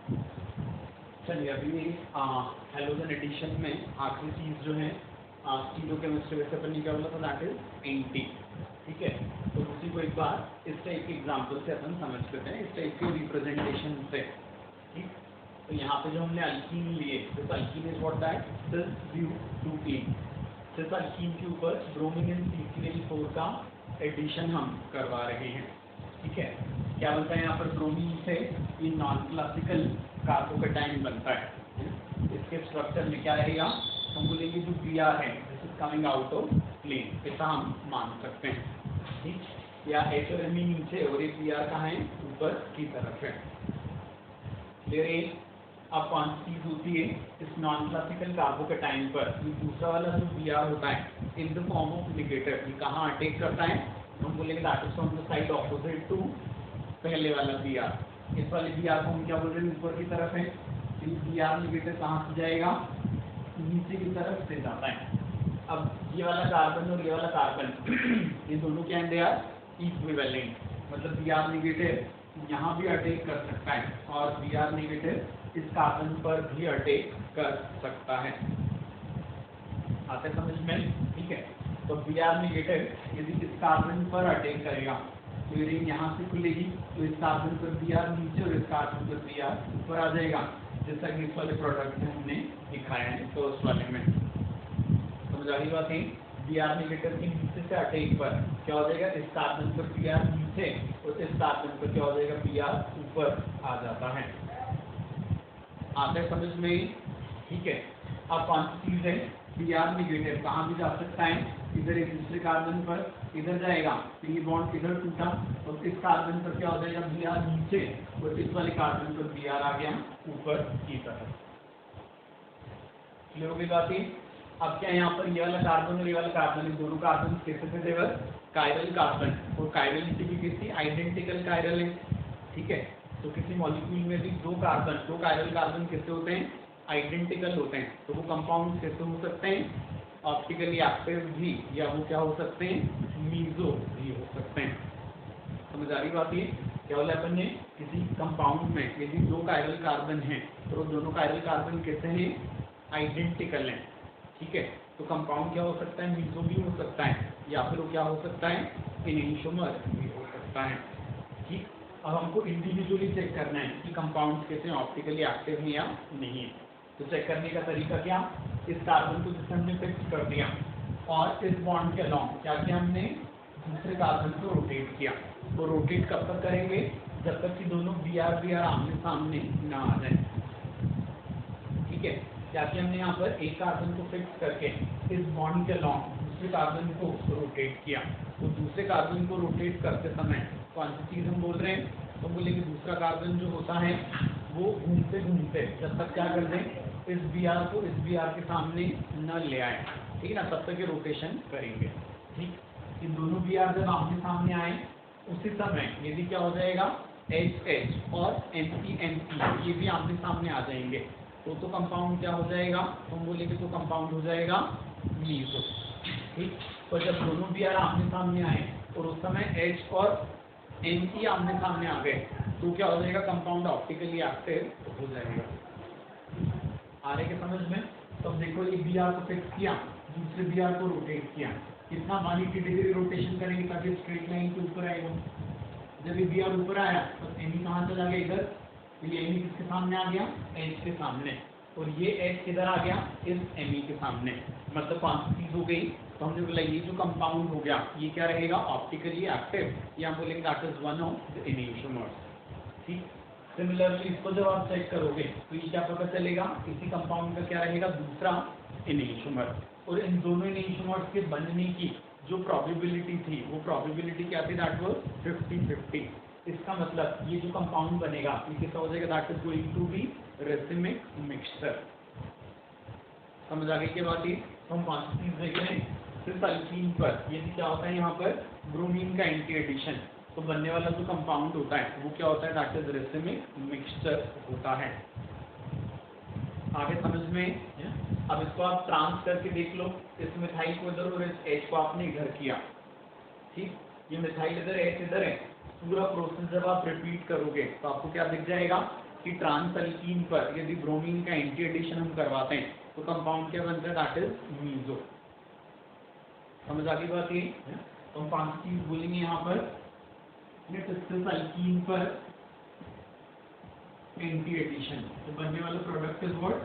चलिए अभी halogen addition में आखिरी चीज़ जो है स्टीरियोकेमिस्ट्री वैसे अपन ने क्या बोला था, दैट इज एंटी। ठीक है, तो उसी को एक बार इस टाइप के एग्जाम्पल से अपन समझ लेते हैं, इस टाइप के रिप्रेजेंटेशन से। ठीक, तो यहाँ पे जो हमने अल्कीन लिए, this alkene is what that cis butene. Cis alkene के ऊपर ब्रोमीन एंड CCl4 का एडिशन हम करवा रहे हैं। ठीक है, क्या बनता है यहाँ पर, ब्रोमीन से ये नॉन क्लासिकल कार्बोकेटाइन बनता है। इसके स्ट्रक्चर में क्या रहेगा, हम बोलेंगे जो Br है this is coming out of plane, ऐसा हम मान सकते हैं। ठीक, या H और Me नीचे और ये Br कहाँ है, ऊपर की तरफ है। क्लियर है। अब कौन सी चीज होती है इस नॉन क्लासिकल कार्बोकेटाइन पर, ये दूसरा वाला जो Br होता है in the form of negative, ये कहाँ अटैक करता है, हम बोलेंगे that is from the side opposite to पहले वाला Br। इस वाले Br को हम क्या बोल रहे हैं, ऊपर की तरफ है। Br नेगेटिव कहाँ से जाएगा, नीचे की तरफ से जाता है। अब ये वाला कार्बन और ये वाला कार्बन ये दोनों क्या है, यार इक्विवेलेंट, मतलब Br नेगेटिव यहाँ भी अटैक कर सकता है और Br नेगेटिव इस कार्बन पर भी अटैक कर सकता है। आते समझ में। ठीक है, तो Br नेगेटिव यदि इस कार्बन पर अटैक करेगा तो ये रिंग यहाँ से खुलेगी, तो इस कार्बन पर Br नीचे और इस कार्बन पर Br ऊपर आ जाएगा, जैसा कि इस वाले प्रोडक्ट में हमने दिखाया है फर्स्ट वाले में। समझ आ रही बात है। Br नेगेटिव के नीचे से अटैक पर क्या हो जाएगा, इस कार्बन पर Br नीचे और इस कार्बन पर क्या हो जाएगा, Br ऊपर आ जाता है। आता है समझ में। ठीक है, अब कौन सी चीज है, Br नेगेटिव कहाँ भी जा सकता है, इधर एक दूसरे कार्बन पर इधर जाएगा, तो ये बॉन्ड इधर टूटा और इस कार्बन पर क्या हो जाएगा, Br नीचे और इस वाले कार्बन पर Br आ गया ऊपर की तरफ। क्लियर हो गई बात है। अब क्या यहाँ पर ये वाला कार्बन और ये वाला कार्बन, दोनों कार्बन कैसे थे देवर, कायरल कार्बन, और कायरलिटी भी किसी आइडेंटिकल कायरल है। ठीक है, तो किसी मॉलिक्यूल में भी दो कायरल कार्बन कैसे होते हैं, आइडेंटिकल होते हैं, तो वो कंपाउंड कैसे हो सकते हैं, ऑप्टिकली एक्टिव भी, या वो क्या हो सकते हैं, मीजो भी हो सकते हैं। समझ आ रही बात है। क्या बोला अपन ने, किसी कंपाउंड में यदि दो कायरल कार्बन हैं तो दोनों कायरल कार्बन कैसे हैं, आइडेंटिकल हैं। ठीक है, तो कंपाउंड क्या हो सकता है, मीजो भी हो सकता है, या फिर वो क्या हो सकता है, एनेंटियोमर भी हो सकता है। ठीक, अब हमको इंडिविजुअली चेक करना है कि कंपाउंड कैसे ऑप्टिकली एक्टिव है या नहीं है। तो चेक करने का तरीका क्या, इस कार्बन को जिससे हमने फिक्स कर दिया और इस बॉन्ड के अलॉन्ग क्या किया, हमने दूसरे कार्बन को रोटेट किया। तो रोटेट कब तक करेंगे, जब तक कि दोनों Br आमने सामने ना आ जाए। ठीक है, क्या कि हमने यहाँ पर एक कार्बन को फिक्स करके इस बॉन्ड के अलॉन्ग दूसरे कार्बन को रोटेट किया। तो दूसरे कार्बन को रोटेट करते समय कौन सी चीज हम बोल रहे हैं, तो बोलेंगे दूसरा कार्बन जो होता है वो घूमते घूमते जब तक क्या कर दें, इस Br को इस Br के सामने न ले आए। ठीक है ना, तब तक ये रोटेशन करेंगे। ठीक, इन दोनों Br जब आमने सामने आए उसी समय यदि क्या हो जाएगा, H और Mc ये भी आमने सामने आ जाएंगे, तो कंपाउंड क्या हो जाएगा, तो हम बोलेंगे तो कंपाउंड हो जाएगा मीजो। ठीक, तो जब दोनों Br आमने सामने आए और उस समय H और Mc आमने सामने आ गए तो क्या हो जाएगा, कंपाउंड ऑप्टिकली एक्टिव हो जाएगा। आ रहे के समझ में। तो अब देखो ये Br को फिक्स किया, दूसरे Br को रोटेट किया, कितना 180 डिग्री रोटेशन करेंगे ताकि स्ट्रेट लाइन के ऊपर आएगा। जब ये Br ऊपर आया तो Me कहाँ चला गया, इधर, तो ये Me किसके सामने आ गया, H के सामने, और ये H किधर आ गया, इस Me के सामने। मतलब कौन सी चीज हो गई, तो हमने बोला ये जो कंपाउंड हो गया ये क्या रहेगा, ऑप्टिकली एक्टिव, या हम बोलेंगे that is one of the enantiomers. ठीक, सिमिलरली इसको जब आप चेक करोगे तो ये क्या पता चलेगा, इसी कंपाउंड का क्या रहेगा, दूसरा एनेंटियोमर। और इन दोनों एनेंटियोमर्स के बनने की जो प्रोबेबिलिटी थी वो प्रोबेबिलिटी क्या थी, दैट वाज 50-50। इसका मतलब ये जो कंपाउंड बनेगा ये कैसा हो जाएगा, that is going to be racemic mixture. समझ आ गई क्या बात है। तो हम कौन सी चीज देख रहे हैं, सिर्फ अल्कीन पर यदि क्या होता है, यहाँ पर ब्रोमीन का एंटी एडिशन, तो बनने वाला जो कंपाउंड होता है वो क्या होता है, दैट इज रेसिमिक मिक्सचर होता है। आगे समझ में। अब इसको आप ट्रांस करके देख लो, इस मिथाइल को इधर और इस H को आपने इधर किया। ठीक, ये मिथाइल इधर H इधर है, पूरा प्रोसेस जब आप रिपीट करोगे तो आपको क्या दिख जाएगा, कि ट्रांस अल्कीन पर यदि ब्रोमीन का एंटी एडिशन हम करवाते हैं तो कंपाउंड क्या बनता है, दैट इज मीजो। समझ आ गई बात ये? तो हम 5 चीज बोलेंगे यहाँ पर, अल्कीन पर एंटी एडिशन तो बनने वाला product is what,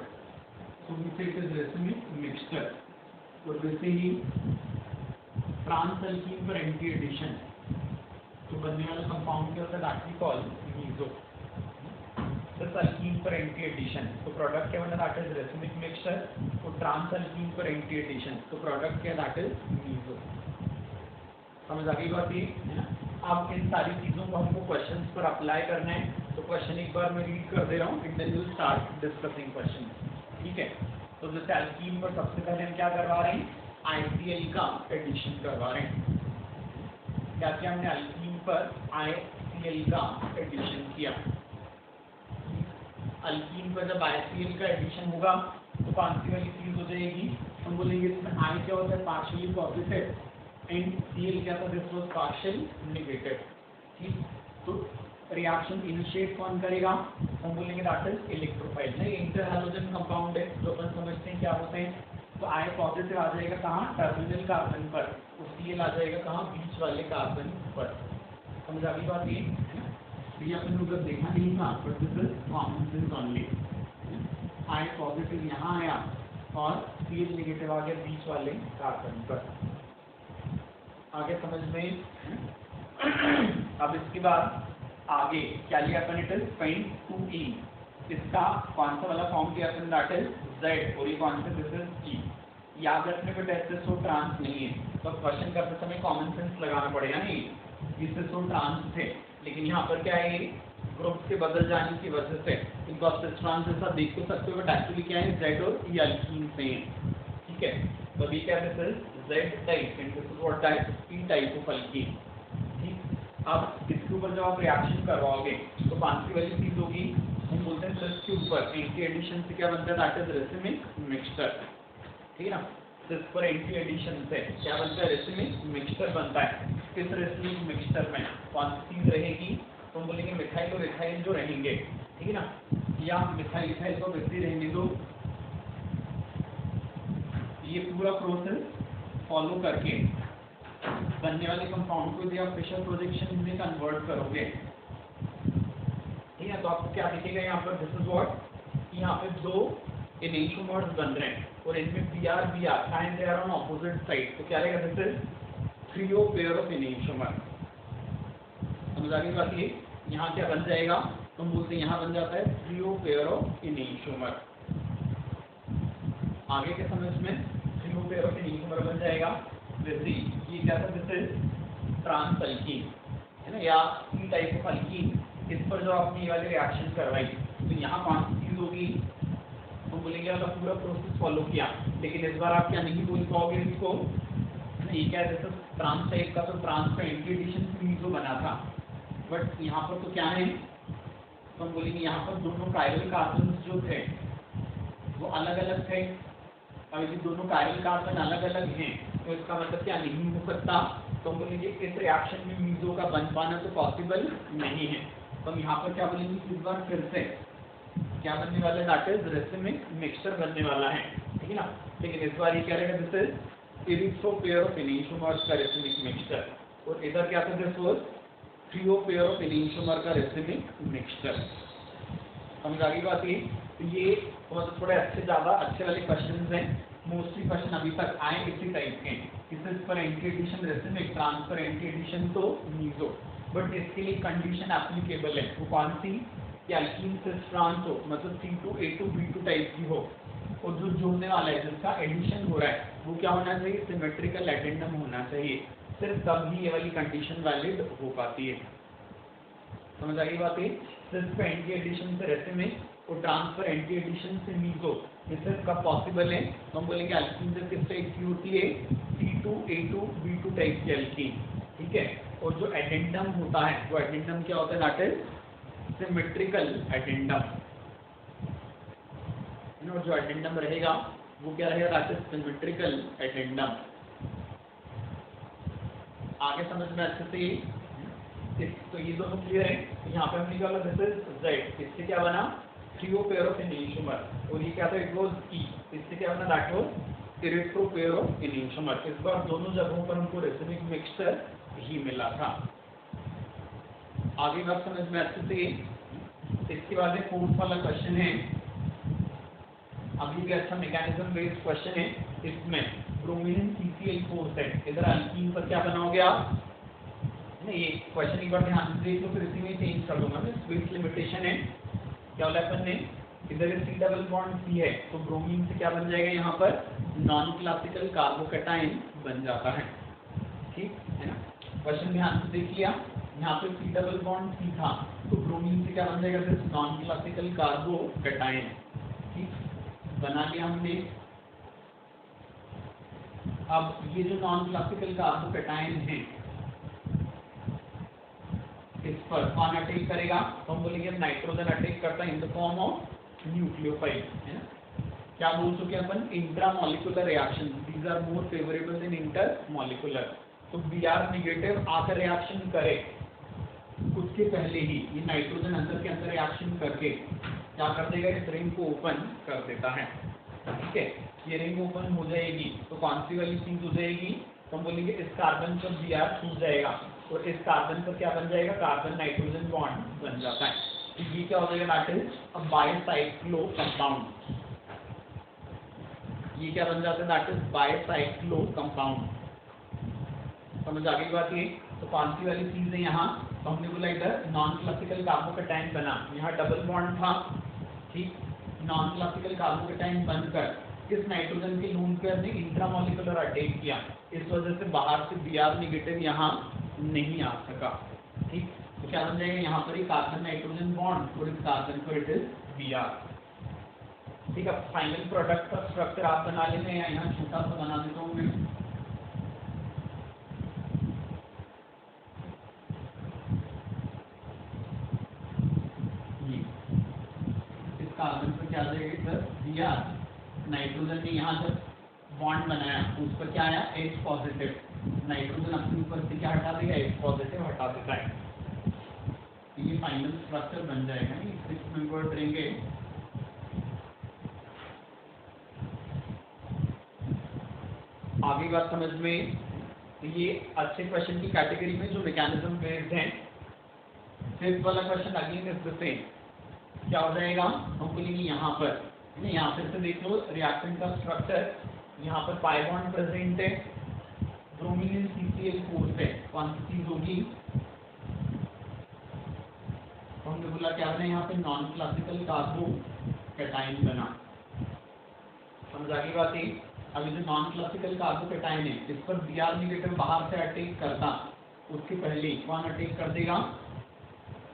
so we say it is racemic mixture. और वैसे ही ट्रांस अल्कीन पर एंटी एडिशन तो बनने वाला कंपाउंड क्या होता है, that we call meso. Alkene पर एंटी एडिशन तो प्रोडक्ट क्या बना, दैट इज रेसिमिक मिक्सचर। तो ट्रांस अल्कीन पर एंटी एडिशन तो प्रोडक्ट क्या, दैट इज मीजो। समझ आ गई बात ये? अब इन सारी चीजों को हमको क्वेश्चंस पर अप्लाई करना है। तो क्वेश्चन एक बार मैं रीड कर दे रहा हूँ, and then will start discussing question. ठीक है, तो जैसे अल्कीन पर सबसे पहले हम क्या करवा रहे हैं, ICl का एडिशन करवा रहे हैं। क्या किया हमने, अल्कीन पर ICl का एडिशन किया। अल्कीन पर जब ICl का एडिशन होगा तो कौन सी वाली चीज हो जाएगी, हम बोलेंगे इसमें I क्या होता है, पार्शियली पॉजिटिव, एंड Cl क्या था, दिस वाज पार्शियल नेगेटिव। ठीक, तो रिएक्शन इनिशिएट कौन करेगा, हम बोलेंगे दैट इज इलेक्ट्रोफाइल। नहीं, इंटर हैलोजन कंपाउंड है जो अपन समझते हैं क्या होते हैं, तो I पॉजिटिव आ जाएगा कहाँ, टर्मिनल कार्बन पर, तो Cl आ जाएगा कहाँ, बीच वाले कार्बन पर। समझ आ गई बात ये? ये अपन ने उधर देखा नहीं था, but this is common sense only. I positive यहाँ आया और Cl नेगेटिव आ गया बीच वाले कार्बन पर। आगे समझ में? अब इसके बाद आगे क्या लिया अपन, इट इज पेंट 2E। इसका कौन सा वाला फॉर्म किया अपन, दैट इज Z, और ये कौन सा, दिस इज E। याद रखने पर SSO ट्रांस नहीं है, तो क्वेश्चन करते समय कॉमन सेंस लगाना पड़ेगा। नहीं, SSO ट्रांस थे, लेकिन यहाँ पर क्या है, ग्रुप के बदल जाने की वजह से इनको ट्रांस जैसा देख तो सकते हो, बट एक्चुअली क्या है, Z और E अल्कीन से हैं। ठीक है, तो अभी क्या, this is Z type and this is what type, E type of alkyne. ठीक, अब इसके ऊपर जब आप रिएक्शन करवाओगे तो कौन सी वाली चीज होगी, हम बोलते हैं प्लस के ऊपर एंटी एडिशन से क्या बनता है, दैट इज रेसिमिक मिक्सचर। ठीक है ना, इस पर एंटी एडिशन से क्या बनता है, रेसिमिक मिक्सचर बनता है। इस रेसिमिक मिक्सचर में कौन सी चीज रहेगी, तो हम बोलेंगे मिथाइल और इथाइल जो रहेंगे। ठीक है ना, या मिथाइल इथाइल को वैसे रहने दो। ये पूरा प्रोसेस फॉलो करके बनने वाले कंपाउंड को यदि आप प्रेशर प्रोजेक्शन में कन्वर्ट करोगे, ठीक है, तो आपको क्या दिखेगा यहाँ पर, दिस इज व्हाट, यहाँ पे 2 एनेंटियोमर्स बन रहे हैं और इनमें Br and they are on opposite side, तो क्या रहेगा, this is threo pair of enantiomer. समझ आ गई बात ये? यहाँ क्या बन जाएगा, तो हम बोलते हैं यहाँ बन जाता है ट्रियो पेयर ऑफ एनेंटियोमर। आगे के समझ में ट्रियो पेयर ऑफ एनेंटियोमर बन जाएगा। वैसे ये क्या था, दिस इज ट्रांस अल्कीन, है ना, या E टाइप ऑफ अल्कीन। इस पर जो आपने ये वाली रिएक्शन करवाई तो यहाँ कौन सी चीज होगी, तो बोलेंगे वाला पूरा प्रोसेस फॉलो किया, लेकिन इस बार आप क्या नहीं बोल पाओगे इसको, ये क्या है, जैसे ट्रांस टाइप का, तो ट्रांस का एंटी एडिशन से मीजो बना था, बट यहाँ पर तो क्या है, तो हम बोलेंगे यहाँ पर दोनों कायरल कार्बन जो थे वो अलग अलग थे। अब यदि दोनों कायरल कार्बन अलग अलग हैं तो इसका मतलब क्या नहीं हो सकता, तो हम बोलेंगे इस रिएक्शन में मीजो का बन पाना तो पॉसिबल नहीं है। तो हम यहाँ पर क्या बोलेंगे, इस बार फिर से क्या बनने वाला है, दैट इज रेसिमिक मिक्सचर बनने वाला है। ठीक है ना, लेकिन इस बार ये क्या रहेगा, this is erythro pair of enantiomers का रेसिमिक मिक्सचर, और इधर क्या था, this was threo pair of enantiomer का रेसिमिक मिक्सचर। समझ आ गई बात ये? तो ये मतलब थोड़े ज़्यादा अच्छे वाले क्वेश्चंस हैं। मोस्टली क्वेश्चन अभी तक आए इसी टाइप के, इस पर anti addition racemic, transfer anti addition तो मीजो, बट इसके लिए कंडीशन एप्लीकेबल है, वो कौन सी, कि अल्कीन सिस ट्रांस हो, मतलब C2A2B2 टाइप की हो, और जो जोड़ने वाला है जिसका एडिशन हो रहा है वो क्या होना चाहिए, सिमेट्रिकल एडेंडम होना चाहिए। सिर्फ तब ही ये वाली कंडीशन वैलिड हो पाती है। समझ आ गई बात है? सिर्फ एंटी एडिशन से रेसिमिक और ट्रांसफर एंटी एडिशन से मीजो, ये सिर्फ कब पॉसिबल है, तो हम बोलेंगे अल्कीन से किस टाइप की होती है, C2A2B2 टाइप की अल्कीन। ठीक है, और जो एडेंडम होता है वो एडेंडम क्या होता है, दैट इज सिमेट्रिकल एडेंडम। और जो एडेंडम रहेगा वो क्या रहेगा, दैट इज सिमेट्रिकल एडेंडम। आगे समझ में अच्छे से तो ये दोनों क्लियर है। तो यहाँ पे हमने क्या बोला दिस इज Z, इससे क्या बना थ्रियो पेयर ऑफ एनियोसोमर, और ये क्या था इट वाज E, इससे क्या बना दैट वाज इरेक्ट्रो पेयर ऑफ एनियोसोमर। इस बार दोनों जगहों पर हमको रेसिमिक मिक्सचर ही मिला था। आगे बात समझ में अच्छे से। इसके बाद एक फोर्थ वाला क्वेश्चन है, अभी भी अच्छा मैकेनिज्म बेस्ड क्वेश्चन है। इसमें ब्रोमीन CCl4 सेट, इधर अल्कीन पर क्या बनाओगे आप, नहीं ये क्वेश्चन एक बार ध्यान से देख लो, फिर इसी में चेंज कर दूंगा मैं। स्पेस लिमिटेशन है, क्या बोला अपन ने, इधर C डबल बॉन्ड C है, तो ब्रोमीन से क्या बन जाएगा यहाँ पर नॉन क्लासिकल कार्बोकैटायन बन जाता है, ठीक है ना। क्वेश्चन ध्यान से देख लिया, यहाँ पे C डबल बॉन्ड C था, तो ब्रोमीन से क्या बन जाएगा फिर नॉन क्लासिकल कार्बोकैटायन, ठीक बना लिया हमने। अब ये जो नॉन क्लासिकल कार्बोकैटायन है इस पर कौन अटैक करेगा, तो हम बोलेंगे नाइट्रोजन अटैक करता है in the form of nucleophile, है ना। क्या बोल चुके अपन, intramolecular reaction, these are more favourable than intermolecular. तो Br नेगेटिव आकर रिएक्शन करे, उसके पहले ही ये नाइट्रोजन अंदर के अंदर रिएक्शन करके क्या कर देगा, इस रिंग को ओपन कर देता है, ठीक है। ये रिंग ओपन हो जाएगी तो कौन सी वाली चीज हो जाएगी, तो हम बोलेंगे इस कार्बन पर Br छूट जाएगा, और इस कार्बन पर क्या बन जाएगा, कार्बन नाइट्रोजन बॉन्ड बन जाता है। तो ये क्या हो जाएगा, that is a bicyclo compound. ये क्या बन जाता है, दैट इज बाइसाइक्लो कंपाउंड। समझ आगे की बात ये। तो कौन सी वाली चीज है यहाँ, तो हमने बोला इधर नॉन क्लासिकल कार्बोकैटायन बना, यहाँ डबल बॉन्ड था, ठीक। नॉन क्लासिकल कार्बोकैटायन बनकर इस नाइट्रोजन के लून पेयर ने इंट्रामॉलिक्यूलर अटैक किया, इस वजह से बाहर से Br नेगेटिव यहाँ नहीं आ सका, ठीक। तो क्या बन जाएगा यहाँ पर कार्बन नाइट्रोजन बॉन्ड, और इस कार्बन पर इट इज Br, ठीक है। फाइनल प्रोडक्ट का स्ट्रक्चर आप बना लेंगे, या यहाँ छोटा सा बना देता हूँ मैं। इस कार्बन पर क्या आ जाएगा सर Br, नाइट्रोजन ने यहाँ जब बॉन्ड बनाया तो उस पर क्या आया H पॉजिटिव, नाइट्रोजन अपने ऊपर से क्या हटा देगा, H पॉजिटिव हटा देता है, ये फाइनल स्ट्रक्चर बन जाएगा। नहीं 6 मेंबर्ड रहेंगे। आगे बात समझ में, ये अच्छे क्वेश्चन की कैटेगरी में जो मैकेनिज्म बेस्ड हैं। फिफ्थ वाला question again is the same, क्या हो जाएगा, हम बोलेंगे यहाँ पर, यहाँ फिर से देख लो रिएक्टेंट का स्ट्रक्चर, यहाँ पर पाई बॉन्ड प्रेजेंट है, ब्रोमीन CCl4 से कौन सी चीज होगी, तो हमने बोला क्या बना यहाँ पे नॉन क्लासिकल कार्बोकैटायन बना। समझ आगे बात है। अभी जो नॉन क्लासिकल कार्बोकैटायन है इस पर Br नेगेटिव बाहर से अटैक करता, उसके पहले कौन अटैक कर देगा,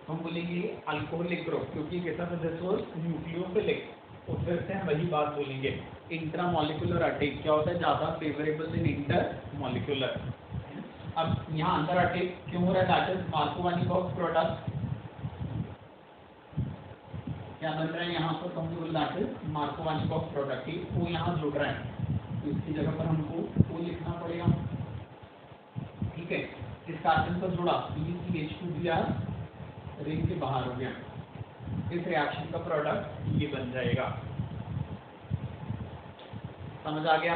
हम बोलेंगे अल्कोहलिक ग्रुप, क्योंकि कैसा था दिस वाज न्यूक्लियोफिलिक, तो फिर से हम वही बात बोलेंगे इंट्रामॉलिक्यूलर अटैक क्या होता है, ज्यादा फेवरेबल देन इंटरमॉलिक्यूलर। अब यहाँ अंदर अटैक क्यों हो रहा है, दैट इज मार्कोवानिकॉफ प्रोडक्ट, क्या बन रहा है यहाँ पर, तो हमने बोला दैट इज मार्कोवानिकॉफ प्रोडक्ट, वो यहाँ जुड़ रहा है, तो इसकी जगह पर हमको वो लिखना पड़ेगा, ठीक है। इस कार्बन पर जुड़ा CH2Br रिंग के बाहर हो गया, इस रिएक्शन का प्रोडक्ट ये बन जाएगा। समझ आ गया।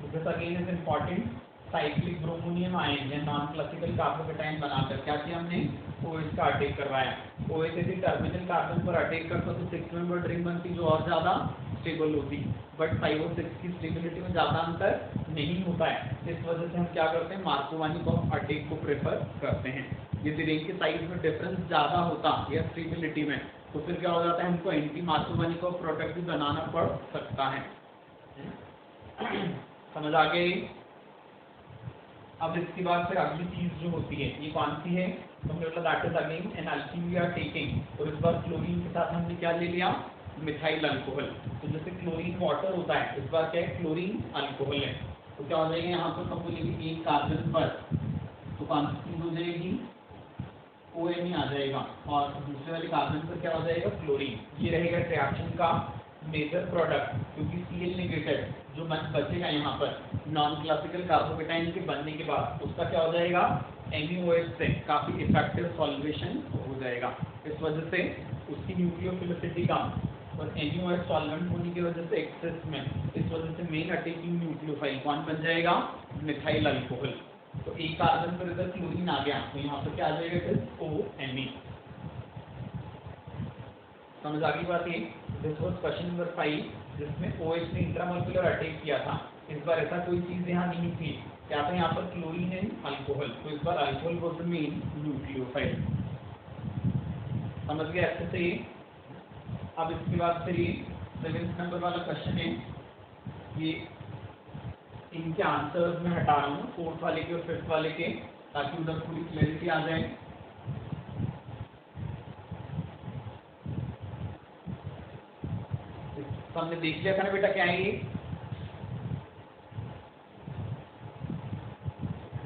This again is important, cyclic bromonium ion या नॉन क्लासिकल कार्बोकैटायन बनाकर क्या किया हमने, OH का अटैक करवाया, OH यदि टर्मिनल कार्बन पर अटैक करता तो 6 मेंबर्ड रिंग बनती जो और ज्यादा स्टेबल होती, बट 5 और 6 की स्टेबिलिटी में ज्यादा अंतर नहीं होता है, इस वजह से हम क्या करते हैं मार्कोवानिकॉफ अटैक को प्रेफर करते हैं। यदि रिंग के साइज में डिफरेंस ज्यादा होता या स्टेबिलिटी में, तो फिर क्या हो जाता है, हमको एंटी मार्कोवानिकॉफ प्रोडक्ट भी बनाना पड़ सकता है। समझ आ गई। अब इसके बाद फिर अगली चीज जो होती है ये कौन सी है, तो हमने बोला that is again an alkene we are taking, और इस बार क्लोरीन के साथ हमने क्या ले लिया, मिथाइल अल्कोहल। तो जैसे क्लोरीन वाटर होता है, इस बार क्या है क्लोरीन अल्कोहल है, तो क्या हो जाएगा यहाँ पर, हम बोलेंगे एक कार्बन पर तो कौन सी चीज हो जाएगी, ONe आ जाएगा, और दूसरे वाले कार्बन पर क्या हो जाएगा क्लोरीन, ये रहेगा रिएक्शन का मेजर प्रोडक्ट, क्योंकि Cl नेगेटिव जो बचेगा यहाँ पर नॉन क्लासिकल कार्बोकेटाइन के बनने के बाद उसका क्या हो जाएगा, NaOH से काफ़ी इफेक्टिव सॉल्वेशन हो जाएगा। इस वजह से उसकी न्यूक्लियोफिलिसिटी कम और NaOH सॉल्वेंट होने की वजह से एक्सेस में, इस वजह से मेन अटैकिंग न्यूक्लियोफाइल कौन बन जाएगा, मिथाइल अल्कोहल। तो एक कार्बन पर इधर क्लोरीन आ गया तो यहाँ पर क्या आ जाएगा, फिर ONe। समझ आ गई बात ये। दिस वाज क्वेश्चन नंबर 5 जिसमें OH ने इंट्रामोलिकुलर अटैक किया था। इस बार ऐसा कोई चीज़ यहाँ नहीं थी, क्या था यहाँ पर क्लोरीन एंड अल्कोहल, तो इस बार alcohol was the main nucleophile. समझ गए अच्छे से। अब इसके बाद फिर ये 7th नंबर वाला क्वेश्चन है, ये इनके आंसर्स में हटा रहा हूँ 4th वाले के और 5th वाले के, ताकि उधर पूरी क्लैरिटी आ जाए। तो हमने देख लिया था ना बेटा क्या है ये,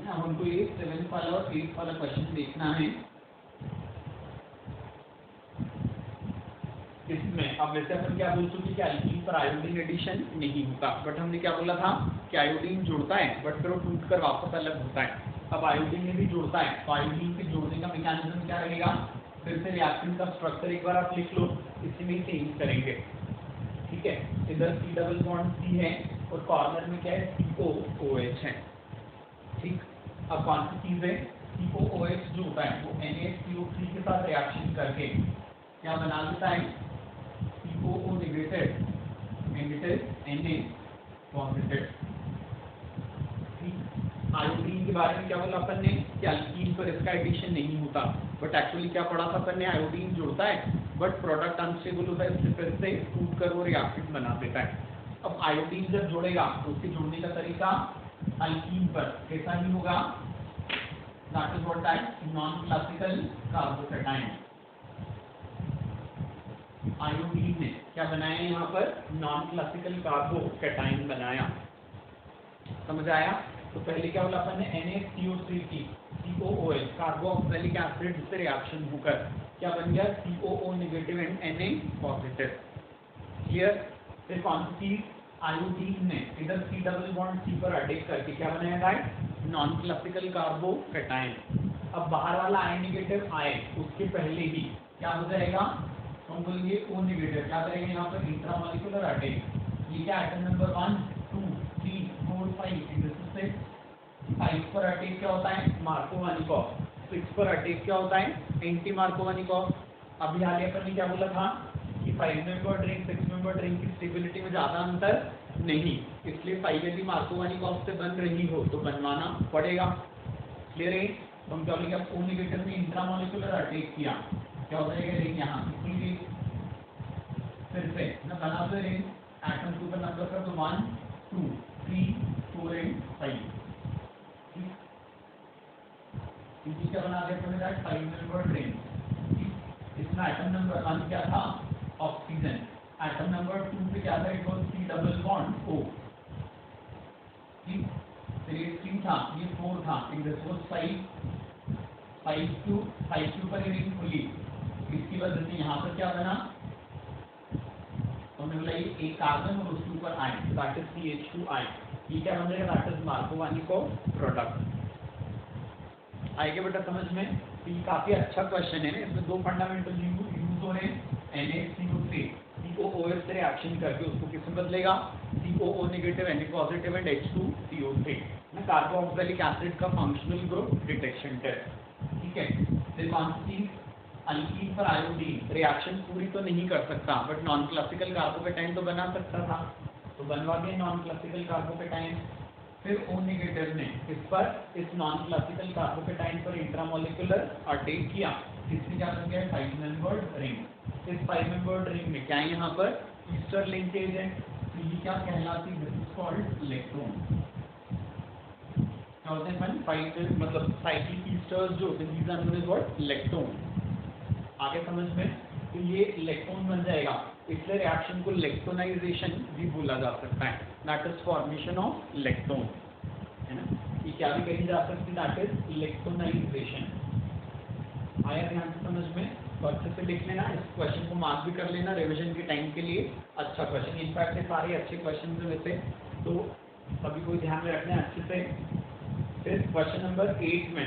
हमको ये 7th वाला और 8th वाला क्वेश्चन देखना है। इसमें अब वैसे अपन क्या बोल चुके कि अल्कीन पर आयोडीन एडिशन नहीं होता, बट हमने क्या बोला था कि आयोडीन जुड़ता है बट फिर वो टूट कर वापस अलग होता है। अब आयोडीन में भी जुड़ता है तो आयोडीन के जोड़ने का मैकेनिज्म क्या रहेगा, फिर से रिएक्शन का स्ट्रक्चर एक बार आप लिख लो, इसी में चेंज करेंगे। ठीक है, इधर C डबल बॉन्ड C है और कॉर्नर में क्या है, COOH है। ठीक, अब कौन सी चीज है, COOH जो होता है वो NaCO3 के साथ रिएक्शन करके क्या बना देता है, COO negative Na positive. Iodine के बारे में क्या बोला अपन ने कि अल्कीन पर इसका एडिशन नहीं होता, बट एक्चुअली क्या पढ़ा था अपन ने, आयोडीन जुड़ता है बट प्रोडक्ट अनस्टेबल होता है, इससे फिर से टूट कर वो रिएक्टेंट बना देता है। अब आयोडीन जब जुड़ेगा तो उसके जुड़ने का तरीका अल्कीन पर कैसा ही होगा, that is what that non classical carbocation. Iodine ने क्या बनाया यहाँ पर, नॉन क्लासिकल कार्बोकेटाइन बनाया। समझ आया। तो पहले क्या बोला अपन ने, NaCO3 की COOH कार्बोक्सिलिक एसिड से रिएक्शन होकर क्या बन गया, COO negative and Na positive. Clear. फिर कौन सी चीज, आयोडीन ने इधर C डबल बॉन्ड C पर अटैक करके क्या बनाया गाइस, नॉन क्लासिकल कार्बोकेटाइन। अब बाहर वाला I नेगेटिव आए उसके पहले ही क्या हो जाएगा, हम बोलेंगे O नेगेटिव क्या करेंगे यहाँ पर, इंट्रामोलिकुलर अटैक। ये क्या एटम नंबर 1 2 3 4 5 से 5 पर अटैक क्या होता है, मार्कोवानिकॉफ। 6 पर अटैक क्या होता है, एंटी मार्कोवानिकॉफ। अभी हाल अपन ने क्या बोला था कि 5 मेंबर रिंग 6 मेंबर रिंग की स्टेबिलिटी में ज़्यादा अंतर नहीं, इसलिए 5 यदि मार्कोवानिकॉफ से बन रही हो तो बनवाना पड़ेगा। क्लियर है। तो हम क्या बोलेंगे, अब O नेगेटिव ने इंट्रामोलिकुलर अटैक किया, क्या हो जाएगा रिंग यहाँ फिर से ना बना दो रिंग, एटम सुपर नंबर कर दो 1 2 3 4 एंड 5। इसी क्या बना दिया मैंने, 5 मेंबर रिंग। इसमें एटम नंबर 1 क्या था, ऑक्सीजन। एटम नंबर 2 पे क्या था, it was C double bond O। फिर ये 3 था, ये 4 था, इन दिस वाज 5 2 पर रिंग खुली, इसकी वजह से यहाँ पर क्या बना, तो हमने बोला ये एक कार्बन और उसके ऊपर ion, that is CH2 ion. ये क्या बन जाएगा, दैट इज मार्कोवानिकॉफ प्रोडक्ट। आएगा बेटा समझ में। तो ये काफी अच्छा क्वेश्चन है, इसमें दो फंडामेंटल यूज हो रहे हैं, NaCO3 COOH से रिएक्शन करके उसको किसमें बदलेगा, COO negative Na positive and H2CO3 ना, कार्बोक्सिलिक एसिड का फंक्शनल ग्रुप डिटेक्शन टेस्ट। ठीक है। फिर कौन सी चीज, अल्कीन पर आयोडीन रिएक्शन पूरी तो नहीं कर सकता बट नॉन क्लासिकल कार्बोकेटाइन तो बना सकता था, तो बनवा दिया नॉन क्लासिकल कार्बोकेटाइन। फिर O नेगेटिव ने इस पर, इस नॉन क्लासिकल कार्बोकेटाइन पर इंट्रामोलिकुलर अटैक किया, इससे क्या बन गया, 5 मेंबर्ड रिंग। इस 5 मेंबर्ड रिंग में क्या है यहाँ पर, ईस्टर लिंकेज है, तो ये क्या कहलाती है, दिस इज कॉल्ड इलेक्ट्रॉन। क्या होते हैं 5 मतलब साइक्लिक ईस्टर्स जो होते हैं, these are known as what, electron. आगे समझ में। तो ये इलेक्ट्रॉन बन जाएगा, इसलिए रिएक्शन को इलेक्ट्रोनाइजेशन भी बोला जा सकता है, that is formation of electron, है ना। ये क्या भी कही जा सकती है, दैट इज इलेक्ट्रोनाइजेशन। आया ध्यान से समझ में। इसको अच्छे से लिख लेना, इस क्वेश्चन को मार्क भी कर लेना रिवीजन के टाइम के लिए। अच्छा क्वेश्चन, इनफैक्ट ये सारे अच्छे क्वेश्चन हैं वैसे, तो सभी को ध्यान में रखना है अच्छे से। फिर क्वेश्चन नंबर 8 में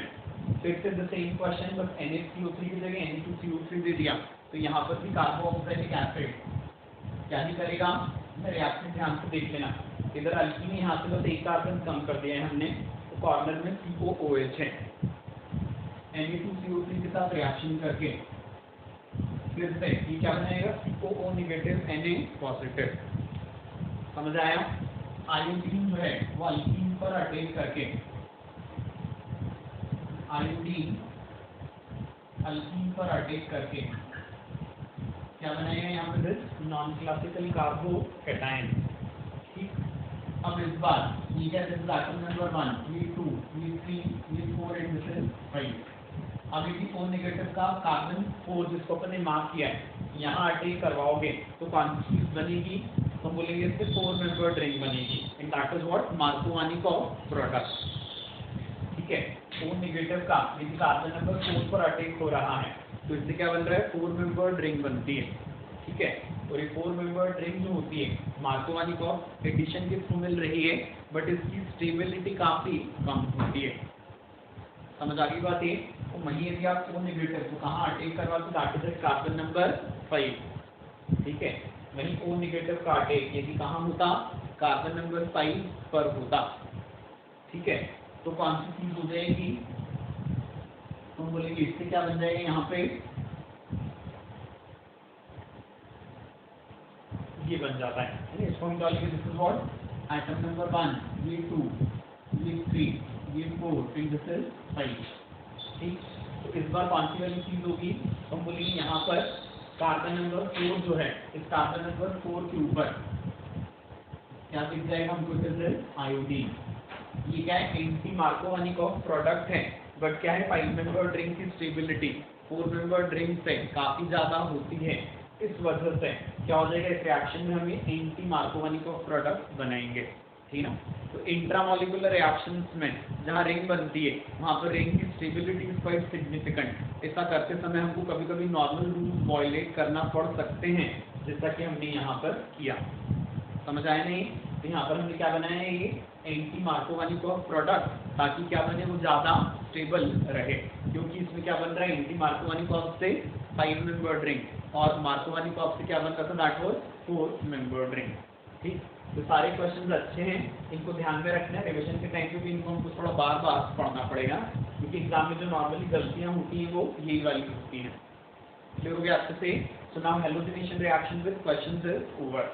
फिर से द सेम क्वेश्चन, बस NaCO3 की जगह Na2CO3 दे दिया, तो यहाँ पर भी कार्बोक्सिलिक एसिड क्या ही करेगा, रिएक्शन ध्यान से देख लेना। इधर अल्कीन यहाँ से बस एक कार्बन कम कर दिया है हमने, तो कॉर्नर में COOH है। Na2CO3 के साथ रिएक्शन करके फिर से ये क्या बनाएगा, COO नेगेटिव Na पॉजिटिव। समझ आया? आयोडीन जो है वो अल्कीन पर अटैक करके, आयोडीन अल्कीन पर अटैक करके क्या बनाएगा यहाँ पे, नॉन क्लासिकल कार्बोकैटायन। ठीक, अब इस बार ये क्या है, एटम नंबर 1, ये 2, ये 3, ये 4 एंड दिस इज 5। अब ये O नेगेटिव का कार्बन 4 जिसको अपन ने मार्क किया है, यहाँ अटैक करवाओगे तो कौन सी चीज बनेगी, तो बोलेंगे इससे 4 मेंबर्ड रिंग बनेगी, and that is what Markovnikov product. ठीक है, O नेगेटिव का यदि कार्बन नंबर 4 पर अटैक हो रहा है तो इससे क्या बन रहा है, 4 मेंबर्ड रिंग बनती है। ठीक है, और ये 4 मेंबर्ड रिंग जो होती है मार्कोवानिकॉफ एडिशन के थ्रू मिल रही है, बट इसकी स्टेबिलिटी काफी कम होती है। समझ आ गई बात ये? तो वहीं यदि आप O नेगेटिव तो कहाँ अटैक करवा, तो दैट इज कार्बन नंबर 5। ठीक है, वहीं O नेगेटिव का अटैक यदि कहाँ होता, कार्बन नंबर 5 पर होता। ठीक है, तो कौन सी चीज हो जाएगी, तो बोलेंगे इससे क्या बन जाएगा यहाँ पे, ये बन जाता है। इसको हम डालेंगे, this is what atom number 1, ये 2, ये 3, ये 4 एंड दिस इज 5। ठीक, तो इस बार कौन सी वाली चीज होगी, तो हम बोलेंगे यहाँ पर कार्बन नंबर 4 जो है, इस कार्बन नंबर 4 के ऊपर क्या दिख जाएगा हमको, दिस इज आयोडीन। ये क्या है, एंटी मार्कोवानिकॉफ प्रोडक्ट है, बट क्या है, 5 मेंबर्ड रिंग की स्टेबिलिटी 4 मेंबर्ड रिंग से काफी ज्यादा होती है। इस वजह से क्या हो जाएगा, इस रिएक्शन में हम एंटी मार्कोवानिकॉफ प्रोडक्ट बनाएंगे। ठीक है ना, तो इंट्रामोलिकुलर रिएक्शंस में जहाँ रिंग बनती है वहाँ पर रिंग की स्टेबिलिटी इज क्वाइट सिग्निफिकेंट। ऐसा करते समय हमको कभी कभी नॉर्मल रूल वायलेट करना पड़ सकते हैं, जैसा कि हमने यहाँ पर किया। समझ आया नहीं? तो यहाँ पर हमने क्या बनाया है, ये एंटी मार्कोवानिकॉफ प्रोडक्ट, ताकि क्या बने, वो ज़्यादा स्टेबल रहे, क्योंकि इसमें क्या बन रहा है, एंटी मार्कोवानिकॉफ से 5 मेंबर्ड रिंग, और मार्कोवानिकॉफ से क्या बन रहा था, दैट वाज 4 मेंबर्ड रिंग। ठीक, तो सारे क्वेश्चंस अच्छे हैं, इनको ध्यान में रखना है। रिविजन के टाइम पे भी इनको हमको थोड़ा बार बार पढ़ना पड़ेगा, क्योंकि एग्जाम में जो नॉर्मली गलतियाँ होती हैं वो यही वाली होती हैं। क्लियर हो गया अच्छे से? So now halogenation reaction with questions is over.